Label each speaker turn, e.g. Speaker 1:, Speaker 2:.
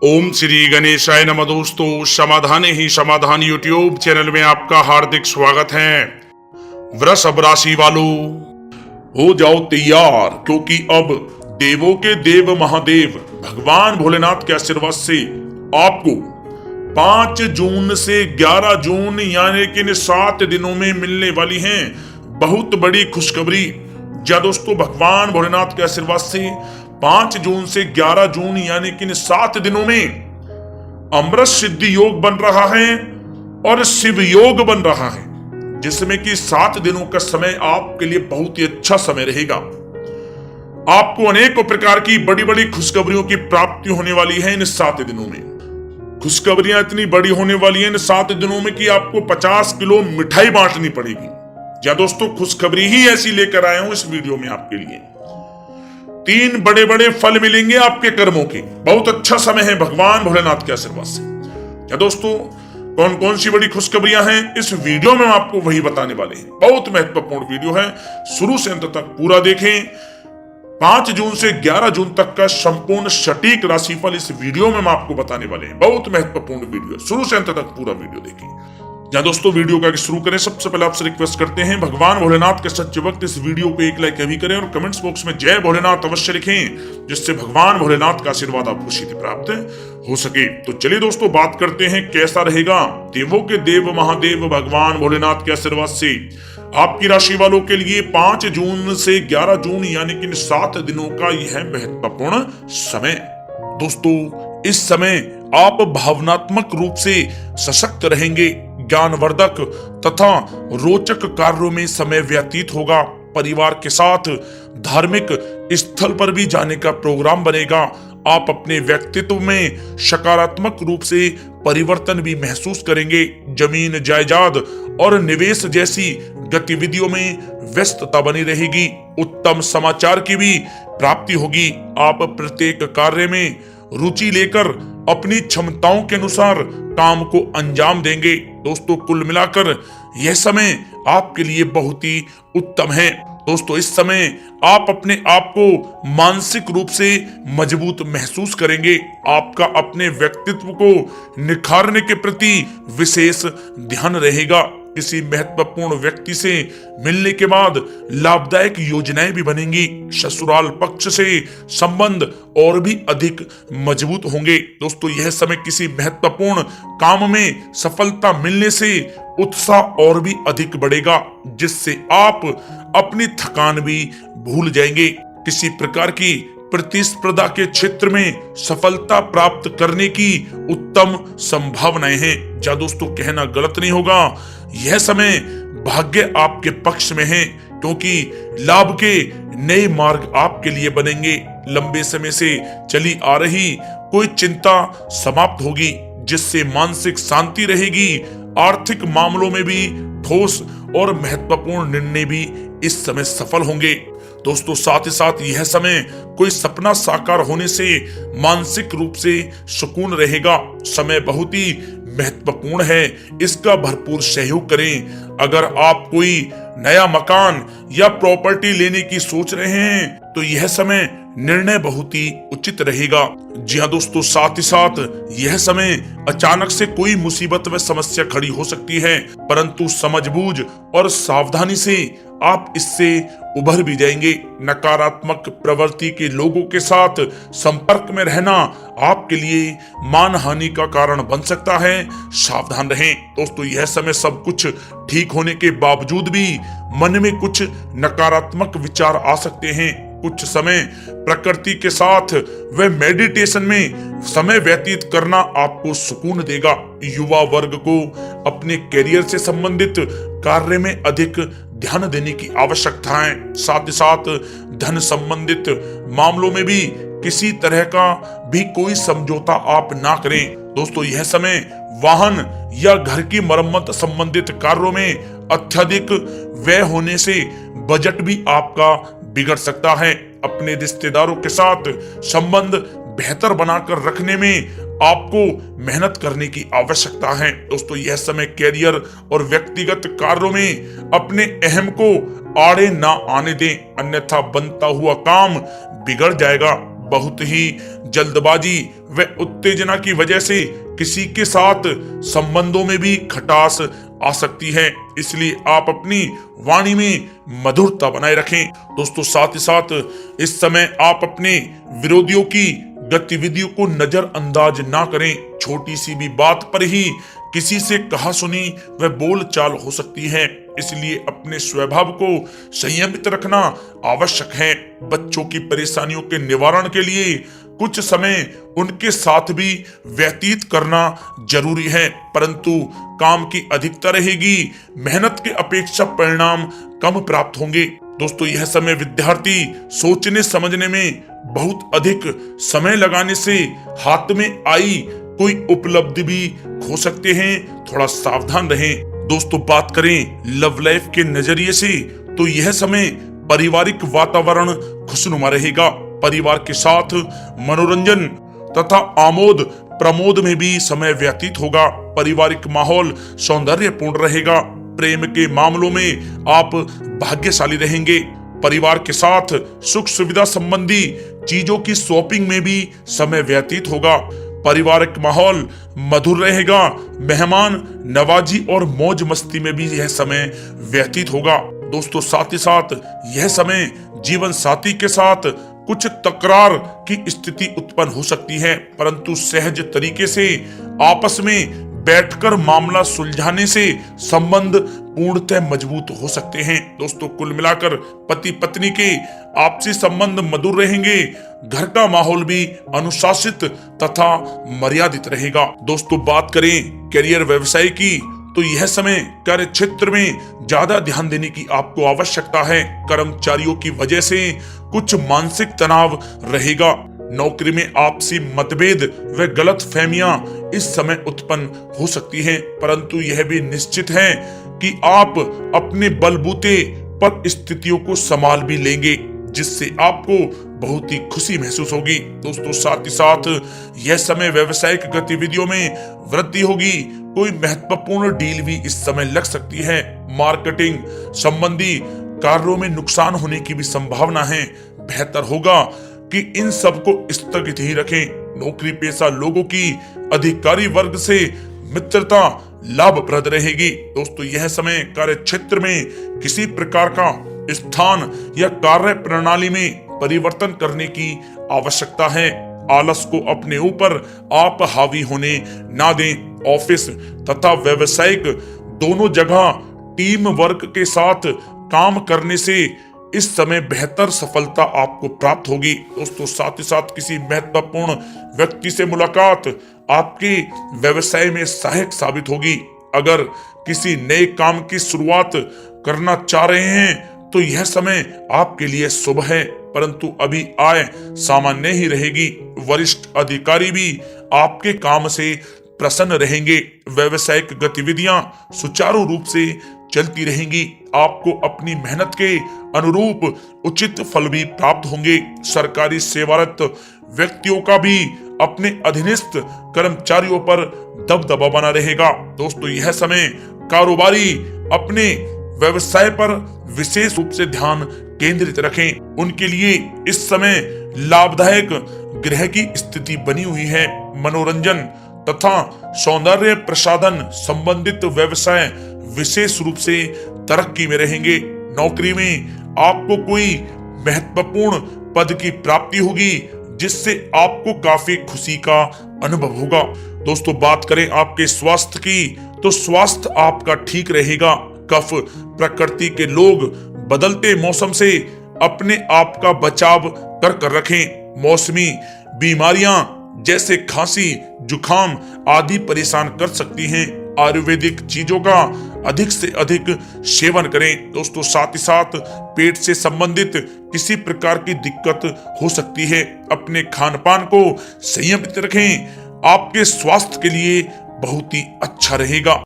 Speaker 1: ओम श्री गणेशाय नमः। दोस्तों, समाधान ही समाधान यूट्यूब चैनल में आपका हार्दिक स्वागत है। वृषभ राशि वालों, हो जाओ तैयार, क्योंकि अब देवों के देव महादेव भगवान भोलेनाथ के आशीर्वाद से आपको 5 जून से 11 जून यानी कि 7 दिनों में मिलने वाली हैं बहुत बड़ी खुशखबरी। या दोस्तों, भगवान भोलेनाथ के आशीर्वाद से 5 जून से 11 जून यानी कि 7 दिनों में अमृत सिद्धि योग बन रहा है और शिव योग बन रहा है, जिसमें कि 7 दिनों का समय आपके लिए बहुत ही अच्छा समय रहेगा। आपको अनेकों प्रकार की बड़ी बड़ी खुशखबरियों की प्राप्ति होने वाली है इन 7 दिनों में। खुशखबरियां इतनी बड़ी होने वाली है इन 7 दिनों में कि आपको 50 किलो मिठाई बांटनी पड़ेगी। या दोस्तों, खुशखबरी ही ऐसी लेकर आया हूं इस वीडियो में आपके लिए। 3 बड़े बड़े फल मिलेंगे आपके कर्मों के। बहुत अच्छा समय है भगवान भोलेनाथ के आशीर्वाद से। या दोस्तों, कौन कौन सी बड़ी खुशखबरियां हैं इस वीडियो में हम आपको वही बताने वाले हैं। बहुत महत्वपूर्ण वीडियो है, शुरू से अंत तक पूरा देखें। 5 जून से 11 जून तक का संपूर्ण सटीक राशिफल इस वीडियो में हम आपको बताने वाले हैं। बहुत महत्वपूर्ण वीडियो, शुरू से अंत तक पूरा वीडियो देखें। या दोस्तों, वीडियो का शुरू करें, सबसे पहले आपसे रिक्वेस्ट करते हैं, भगवान भोलेनाथ के सच्चे भक्त इस वीडियो को एक लाइक अभी करें और कमेंट्स बॉक्स में जय भोलेनाथ अवश्य लिखें, जिससे भगवान भोलेनाथ का आशीर्वाद आपको सीधे प्राप्त हो सके। तो चलिए दोस्तों, बात करते हैं कैसा रहेगा देवों के देव महादेव भगवान भोलेनाथ के आशीर्वाद से आपकी राशि वालों के लिए 5 जून से 11 जून यानी कि 7 दिनों का यह महत्वपूर्ण समय। दोस्तों, इस समय आप भावनात्मक रूप से सशक्त रहेंगे, ज्ञानवर्धक तथा रोचक कार्यों में समय व्यतीत होगा। परिवार के साथ धार्मिक स्थल पर भी जाने का प्रोग्राम बनेगा। आप अपने व्यक्तित्व में सकारात्मक रूप से परिवर्तन भी महसूस करेंगे। जमीन जायदाद और निवेश जैसी गतिविधियों में व्यस्तता बनी रहेगी। उत्तम समाचार की भी प्राप्ति होगी। आप प्रत्येक कार्य में रुचि लेकर अपनी क्षमताओं के अनुसार काम को अंजाम देंगे। दोस्तों, कुल मिलाकर यह समय आपके लिए बहुत ही उत्तम है। दोस्तों, इस समय आप अपने आप को मानसिक रूप से मजबूत महसूस करेंगे। आपका अपने व्यक्तित्व को निखारने के प्रति विशेष ध्यान रहेगा। किसी महत्वपूर्ण व्यक्ति से मिलने के बाद लाभदायक योजनाएं भी बनेंगी। ससुराल पक्ष से संबंध और भी अधिक मजबूत होंगे। दोस्तों, यह समय किसी महत्वपूर्ण काम में सफलता मिलने से उत्साह और भी अधिक बढ़ेगा, जिससे आप अपनी थकान भी भूल जाएंगे। किसी प्रकार की प्रतिस्पर्धा के क्षेत्र में सफलता प्राप्त करने की उत्तम संभावनाएं हैं। या दोस्तों, कहना गलत नहीं होगा, यह समय भाग्य आपके पक्ष में है, क्योंकि लाभ के नए मार्ग आपके लिए बनेंगे। लंबे समय से चली आ रही कोई चिंता समाप्त होगी, जिससे मानसिक शांति रहेगी। आर्थिक मामलों में भी ठोस और महत्वपूर्ण निर्णय भी इस समय सफल होंगे। दोस्तों, साथ ही साथ यह समय कोई सपना साकार होने से मानसिक रूप से सुकून रहेगा। समय बहुत ही महत्वपूर्ण है, इसका भरपूर सहयोग करें। अगर आप कोई नया मकान या प्रॉपर्टी लेने की सोच रहे हैं तो यह समय निर्णय बहुत ही उचित रहेगा। जी हाँ दोस्तों, साथ ही साथ यह समय अचानक से कोई मुसीबत व समस्या खड़ी हो सकती है, परंतु समझबूझ और सावधानी से आप इससे उभर भी जाएंगे। नकारात्मक प्रवृत्ति के लोगों के साथ संपर्क में रहना आपके लिए मानहानि का कारण बन सकता है, सावधान रहें। दोस्तों, यह समय सब कुछ ठीक होने के बावजूद भी मन में कुछ नकारात्मक विचार आ सकते हैं। कुछ समय प्रकृति के साथ व मेडिटेशन में समय व्यतीत करना आपको सुकून देगा। युवा वर्ग को अपने करियर से संबंधित कार्य में अधिक ध्यान देने की आवश्यकता है। साथ ही साथ धन संबंधित मामलों में भी किसी तरह का भी कोई समझौता आप ना करें। दोस्तों, यह समय वाहन या घर की मरम्मत संबंधित कार्यों में अत्यधिक व्यय होने से बजट भी आपका बिगड़ सकता है। अपने रिश्तेदारों के साथ संबंध बेहतर बनाकर रखने में आपको मेहनत करने की आवश्यकता है। दोस्तों, यह समय कैरियर और व्यक्तिगत कार्यों में अपने अहम को आड़े ना आने दें, अन्यथा बनता हुआ काम बिगड़ जाएगा। बहुत ही जल्दबाजी व उत्तेजना की वजह से किसी के साथ संबंधों में भी खटास आ सकती है, इसलिए आप अपनी वाणी में मधुरता बनाए रखें। दोस्तों साथ ही साथ इस समय आप अपने विरोधियों की गतिविधियों को नजरअंदाज ना करें। छोटी सी भी बात पर ही किसी से कहा सुनी व बोल चाल हो सकती है, इसलिए अपने स्वभाव को संयमित रखना आवश्यक है। बच्चों की परेशानियों के निवारण के लिए कुछ समय उनके साथ भी व्यतीत करना जरूरी है, परंतु काम की अधिकता रहेगी, मेहनत के अपेक्षा परिणाम कम प्राप्त होंगे। दोस्तों यह समय विद्यार्थी सोचने समझने में बहुत अधिक समय लगाने से हाथ में आई कोई उपलब्धि भी खो सकते हैं, थोड़ा सावधान रहें। दोस्तों बात करें लव लाइफ के नजरिए से तो यह समय पारिवारिक वातावरण खुशनुमा रहेगा। परिवार के साथ मनोरंजन तथा आमोद प्रमोद में भी समय व्यतीत होगा। पारिवारिक माहौल सौंदर्यपूर्ण रहेगा। प्रेम के मामलों में आप भाग्यशाली रहेंगे। परिवार के साथ सुख सुविधा संबंधी चीजों की शॉपिंग में भी समय व्यतीत होगा। पारिवारिक माहौल मधुर रहेगा। मेहमान नवाजी और मौज मस्ती में भी यह समय व्यतीत होगा। दोस्तों साथ ही साथ यह समय जीवन साथी के साथ कुछ तकरार की स्थिति उत्पन्न हो सकती है, परंतु सहज तरीके से आपस में बैठकर मामला सुलझाने से संबंध पूर्णतः मजबूत हो सकते हैं। दोस्तों कुल मिलाकर पति पत्नी के आपसी संबंध मधुर रहेंगे। घर का माहौल भी अनुशासित तथा मर्यादित रहेगा। दोस्तों बात करें करियर व्यवसाय की तो यह समय कार्य क्षेत्र में ज्यादा ध्यान देने की आपको आवश्यकता है। कर्मचारियों की वजह से कुछ मानसिक तनाव रहेगा। नौकरी में आपसी मतभेद व गलतफहमियां इस समय उत्पन्न हो सकती हैं, परंतु यह भी निश्चित है कि आप अपने बलबूते पर स्थितियों को संभाल भी लेंगे, जिससे आपको बहुत ही खुशी महसूस होगी। दोस्तों साथ ही साथ यह समय व्यवसायिक गतिविधियों में वृद्धि होगी। कोई महत्वपूर्ण डील भी इस समय लग सकती है। मार्केटिंग संबंधी कार्यों में नुकसान होने की भी संभावना है। बेहतर होगा कि इन सब को स्थगित ही रखें। नौकरी पेशा लोगों की अधिकारी वर्ग से मित्रता लाभप्रद रहेगी। दोस्तों यह समय कार्य क्षेत्र में किसी प्रकार का स्थान या कार्य प्रणाली में परिवर्तन करने की आवश्यकता है। आलस को अपने ऊपर आप हावी होने ना दें। ऑफिस तथा व्यावसायिक दोनों जगह टीम वर्क के साथ काम करने से इस समय बेहतर सफलता आपको प्राप्त होगी। दोस्तों साथ ही साथ किसी महत्वपूर्ण व्यक्ति से मुलाकात आपके व्यवसाय में सहायक साबित होगी। अगर किसी नए काम की शुरुआत करना चाह रहे हैं तो यह समय आपके लिए शुभ है, परंतु अभी आय सामान्य ही रहेगी। वरिष्ठ अधिकारी भी आपके काम से प्रसन्न रहेंगे। व्यावसायिक गतिविधियां सुचारू रूप से चलती रहेंगी। आपको अपनी मेहनत के अनुरूप उचित फल भी प्राप्त होंगे। सरकारी सेवारत व्यक्तियों का भी अपने अधीनस्थ कर्मचारियों पर दबदबा बना रहेगा। दोस्तों यह समय कारोबारी अपने व्यवसाय पर विशेष रूप से ध्यान केंद्रित रखें। उनके लिए इस समय लाभदायक ग्रह की स्थिति बनी हुई है। मनोरंजन तथा सौंदर्य प्रसाधन संबंधित व्यवसाय विशेष रूप से तरक्की में रहेंगे। नौकरी में आपको कोई महत्वपूर्ण पद की प्राप्ति होगी, जिससे आपको काफी खुशी का अनुभव होगा। दोस्तों बात करें आपके स्वास्थ्य की तो स्वास्थ्य आपका ठीक रहेगा। कफ प्रकृति के लोग बदलते मौसम से अपने आप का बचाव कर रखें। मौसमी बीमारियां जैसे खांसी जुकाम आदि परेशान कर सकती हैं। आयुर्वेदिक चीजों का अधिक से अधिक सेवन करें। दोस्तों साथ ही साथ पेट से संबंधित किसी प्रकार की दिक्कत हो सकती है। अपने खान पान को संयमित रखें, आपके स्वास्थ्य के लिए बहुत ही अच्छा रहेगा।